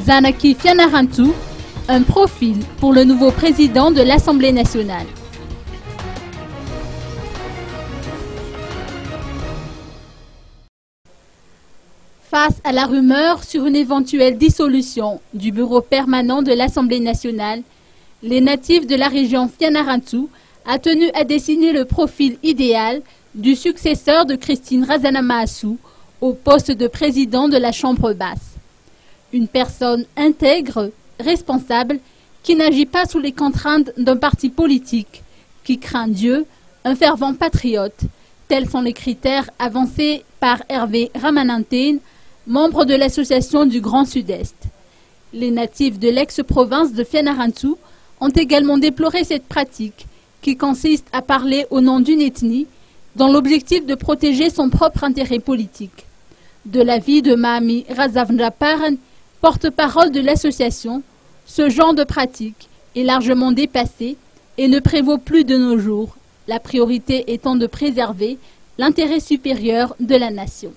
Zanaki Fianarantu, un profil pour le nouveau président de l'Assemblée nationale. Face à la rumeur sur une éventuelle dissolution du bureau permanent de l'Assemblée nationale, les natifs de la région Fianarantu a tenu à dessiner le profil idéal du successeur de Christine Razanamahasou au poste de président de la Chambre basse. Une personne intègre, responsable, qui n'agit pas sous les contraintes d'un parti politique, qui craint Dieu, un fervent patriote. Tels sont les critères avancés par Hervé Ramanantine, membre de l'association du Grand Sud-Est. Les natifs de l'ex-province de Fianarantu ont également déploré cette pratique qui consiste à parler au nom d'une ethnie dans l'objectif de protéger son propre intérêt politique. De l'avis de Mahami Razavndraparan, porte-parole de l'association, ce genre de pratique est largement dépassé et ne prévaut plus de nos jours, la priorité étant de préserver l'intérêt supérieur de la nation.